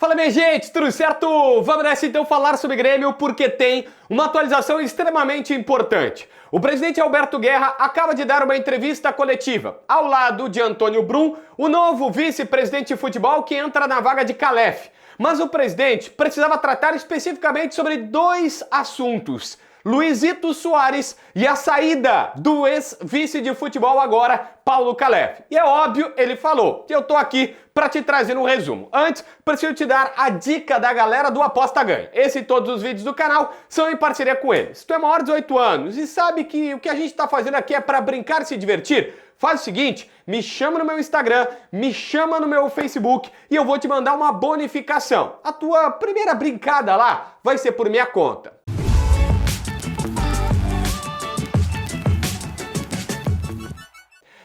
Fala, minha gente, tudo certo? Vamos nessa então falar sobre Grêmio porque tem uma atualização extremamente importante. O presidente Alberto Guerra acaba de dar uma entrevista coletiva ao lado de Antônio Brum, o novo vice-presidente de futebol que entra na vaga de Calef. Mas o presidente precisava tratar especificamente sobre dois assuntos: Luizito Soares e a saída do ex-vice de futebol agora, Paulo Calef. E é óbvio, ele falou, que eu tô aqui para te trazer um resumo. Antes, preciso te dar a dica da galera do Aposta Ganha. Esse e todos os vídeos do canal são em parceria com eles. Se tu é maior de 18 anos e sabe que o que a gente tá fazendo aqui é para brincar e se divertir, faz o seguinte, me chama no meu Instagram, me chama no meu Facebook e eu vou te mandar uma bonificação. A tua primeira brincada lá vai ser por minha conta.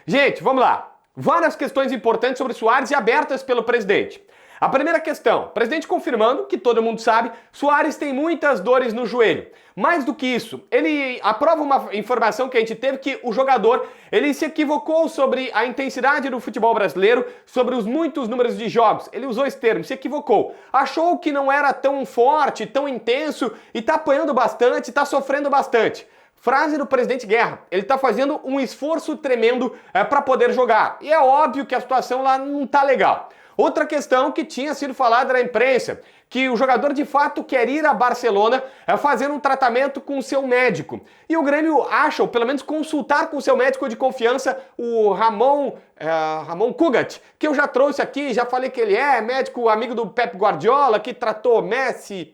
Gente, vamos lá. Várias questões importantes sobre Soares e abertas pelo presidente. A primeira questão, o presidente confirmando, que todo mundo sabe, Soares tem muitas dores no joelho. Mais do que isso, ele aprova uma informação que a gente teve que o jogador, ele se equivocou sobre a intensidade do futebol brasileiro, sobre os muitos números de jogos. Ele usou esse termo, se equivocou. Achou que não era tão forte, tão intenso e tá apanhando bastante, tá sofrendo bastante. Frase do presidente Guerra, ele tá fazendo um esforço tremendo para poder jogar. E é óbvio que a situação lá não tá legal. Outra questão que tinha sido falada na imprensa, que o jogador de fato quer ir a Barcelona fazer um tratamento com o seu médico. E o Grêmio acha, ou pelo menos consultar com o seu médico de confiança, o Ramon Cugat, que eu já trouxe aqui, já falei que ele é médico amigo do Pep Guardiola, que tratou Messi,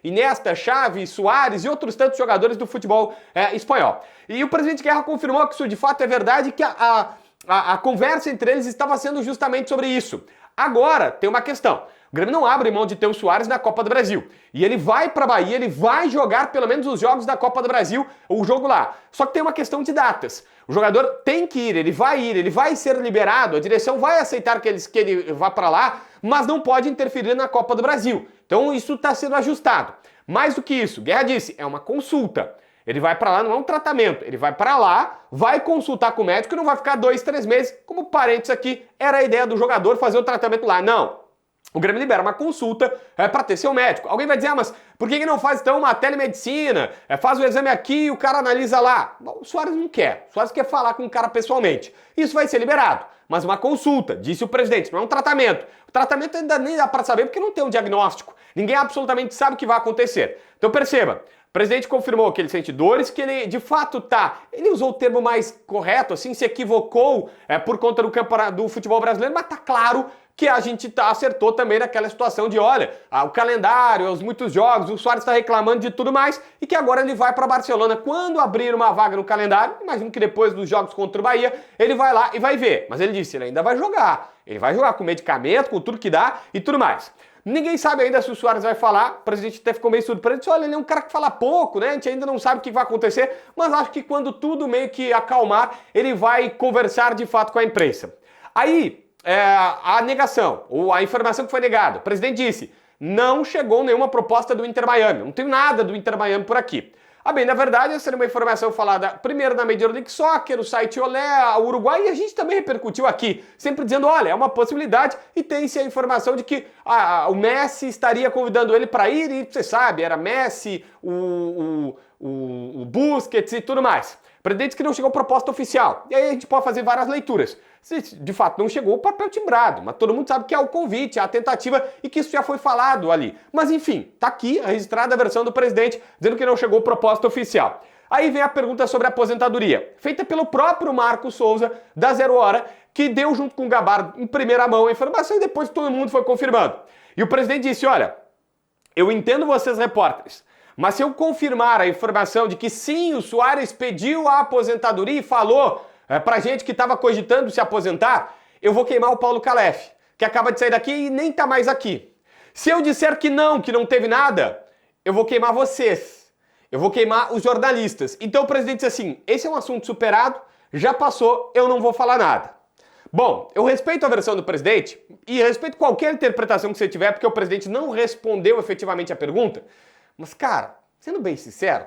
Iniesta, Xavi, Soares e outros tantos jogadores do futebol espanhol. E o presidente Guerra confirmou que isso de fato é verdade, que a conversa entre eles estava sendo justamente sobre isso. Agora, tem uma questão. O Grêmio não abre mão de ter o Soares na Copa do Brasil. E ele vai para a Bahia, ele vai jogar pelo menos os jogos da Copa do Brasil, o jogo lá. Só que tem uma questão de datas. O jogador tem que ir, ele vai ser liberado, a direção vai aceitar que ele vá para lá, mas não pode interferir na Copa do Brasil. Então isso está sendo ajustado. Mais do que isso, Guerra disse, é uma consulta. Ele vai para lá, não é um tratamento. Ele vai para lá, vai consultar com o médico e não vai ficar 2, 3 meses. Como parênteses aqui, era a ideia do jogador fazer o tratamento lá. Não. O Grêmio libera uma consulta para ter seu médico. Alguém vai dizer, mas por que não faz então uma telemedicina? Faz o exame aqui e o cara analisa lá. Bom, o Soares não quer. O Soares quer falar com o cara pessoalmente. Isso vai ser liberado. Mas uma consulta, disse o presidente, não é um tratamento. O tratamento ainda nem dá para saber porque não tem um diagnóstico. Ninguém absolutamente sabe o que vai acontecer. Então perceba, o presidente confirmou que ele sente dores, que ele de fato tá. Ele usou o termo mais correto, assim, se equivocou por conta do campeonato do futebol brasileiro, mas tá claro que a gente acertou também naquela situação de, olha, o calendário, os muitos jogos, o Soares está reclamando de tudo mais e que agora ele vai para Barcelona. Quando abrir uma vaga no calendário, imagino que depois dos jogos contra o Bahia, ele vai lá e vai ver. Mas ele disse, ele ainda vai jogar. Ele vai jogar com medicamento, com tudo que dá e tudo mais. Ninguém sabe ainda se o Soares vai falar, o presidente até ficou meio surpreso, disse, olha, ele é um cara que fala pouco, né, a gente ainda não sabe o que vai acontecer, mas acho que quando tudo meio que acalmar, ele vai conversar de fato com a imprensa. Aí, a negação, ou a informação que foi negada, o presidente disse, não chegou nenhuma proposta do Inter Miami, não tem nada do Inter Miami por aqui. Bem, na verdade, essa era uma informação falada primeiro na Major League Soccer, o site Olé, o Uruguai, e a gente também repercutiu aqui, sempre dizendo, olha, é uma possibilidade, e tem-se a informação de que o Messi estaria convidando ele para ir, e você sabe, era Messi, o Busquets e tudo mais. O presidente disse que não chegou proposta oficial, e aí a gente pode fazer várias leituras. Se de fato não chegou, o papel timbrado, mas todo mundo sabe que é o convite, é a tentativa e que isso já foi falado ali. Mas enfim, tá aqui a registrada a versão do presidente dizendo que não chegou proposta oficial. Aí vem a pergunta sobre a aposentadoria, feita pelo próprio Marcos Souza, da Zero Hora, que deu junto com o Gabar em primeira mão a informação e depois todo mundo foi confirmando. E o presidente disse, olha, eu entendo vocês repórteres, mas se eu confirmar a informação de que sim, o Soares pediu a aposentadoria e falou pra gente que estava cogitando se aposentar, eu vou queimar o Paulo Calef, que acaba de sair daqui e nem tá mais aqui. Se eu disser que não teve nada, eu vou queimar vocês. Eu vou queimar os jornalistas. Então o presidente disse assim, esse é um assunto superado, já passou, eu não vou falar nada. Bom, eu respeito a versão do presidente e respeito qualquer interpretação que você tiver, porque o presidente não respondeu efetivamente a pergunta. Mas, cara, sendo bem sincero,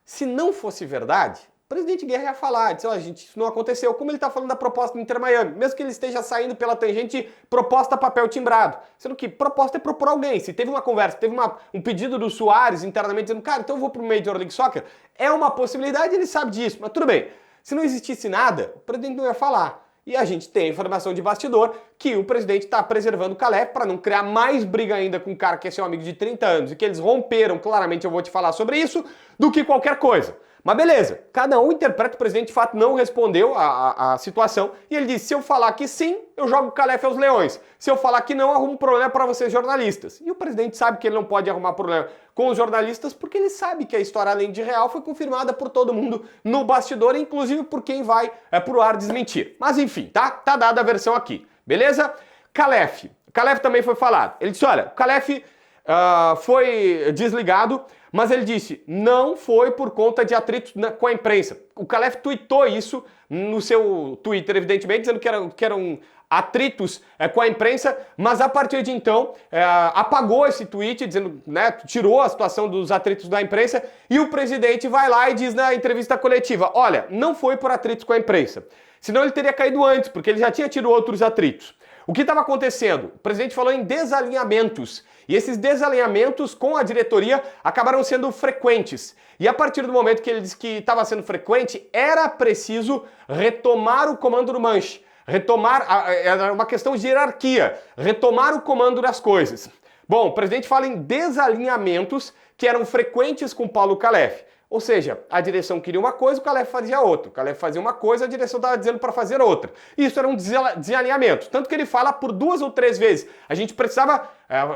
se não fosse verdade, O presidente Guerra ia falar, disse, ó, gente, isso não aconteceu, como ele tá falando da proposta do Inter Miami, mesmo que ele esteja saindo pela tangente proposta papel timbrado, sendo que proposta é propor alguém, se teve uma conversa, teve um pedido do Soares internamente dizendo, cara, então eu vou pro Major League Soccer, é uma possibilidade, ele sabe disso, mas tudo bem, se não existisse nada, o presidente não ia falar. E a gente tem a informação de bastidor que o presidente está preservando o Calef para não criar mais briga ainda com um cara que é seu amigo de 30 anos e que eles romperam, claramente eu vou te falar sobre isso, do que qualquer coisa. Mas beleza, cada um interpreta, o presidente de fato não respondeu a situação e ele disse, se eu falar que sim, eu jogo o Calef aos leões. Se eu falar que não, arrumo um problema para vocês jornalistas. E o presidente sabe que ele não pode arrumar problema com os jornalistas porque ele sabe que a história além de real foi confirmada por todo mundo no bastidor, inclusive por quem vai pro ar desmentir. Mas enfim, tá dada a versão aqui, beleza? Calef também foi falado. Ele disse, olha, o Calef foi desligado, mas ele disse, não foi por conta de atritos com a imprensa. O Calef tweetou isso no seu Twitter, evidentemente, dizendo que eram atritos com a imprensa, mas a partir de então apagou esse tweet, dizendo, né, tirou a situação dos atritos da imprensa, e o presidente vai lá e diz na entrevista coletiva, olha, não foi por atritos com a imprensa, senão ele teria caído antes, porque ele já tinha tido outros atritos. O que estava acontecendo? O presidente falou em desalinhamentos, e esses desalinhamentos com a diretoria acabaram sendo frequentes. E a partir do momento que ele disse que estava sendo frequente, era preciso retomar o comando do Manche. Era uma questão de hierarquia, retomar o comando das coisas. Bom, o presidente fala em desalinhamentos que eram frequentes com Paulo Calef. Ou seja, a direção queria uma coisa, o Calef fazia outra. O Calef fazia uma coisa, a direção estava dizendo para fazer outra. Isso era um desalinhamento. Tanto que ele fala por 2 ou 3 vezes. A gente precisava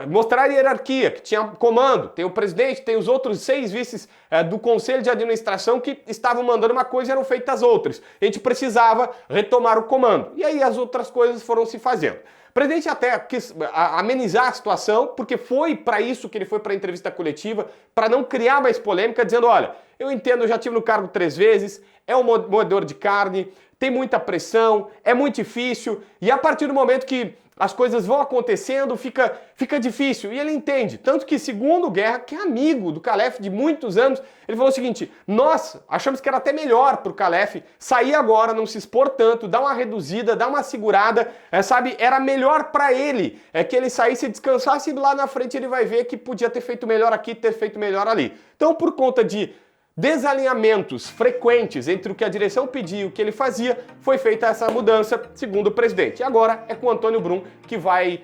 mostrar a hierarquia, que tinha comando. Tem o presidente, tem os outros 6 vices do conselho de administração que estavam mandando uma coisa e eram feitas outras. A gente precisava retomar o comando. E aí as outras coisas foram se fazendo. O presidente até quis amenizar a situação, porque foi para isso que ele foi para a entrevista coletiva, para não criar mais polêmica, dizendo, olha, eu entendo, eu já estive no cargo 3 vezes, é um moedor de carne, tem muita pressão, é muito difícil, e a partir do momento que as coisas vão acontecendo, fica difícil. E ele entende. Tanto que, segundo o Guerra, que é amigo do Calef de muitos anos, ele falou o seguinte, nós achamos que era até melhor para o Calef sair agora, não se expor tanto, dar uma reduzida, dar uma segurada, sabe? Era melhor para ele que ele saísse e descansasse e lá na frente ele vai ver que podia ter feito melhor aqui, ter feito melhor ali. Então, por conta de desalinhamentos frequentes entre o que a direção pedia e o que ele fazia, foi feita essa mudança, segundo o presidente. E agora é com o Antônio Brum que vai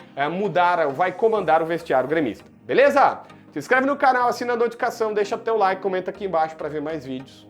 vai comandar o vestiário gremista. Beleza? Se inscreve no canal, assina a notificação, deixa teu like, comenta aqui embaixo para ver mais vídeos.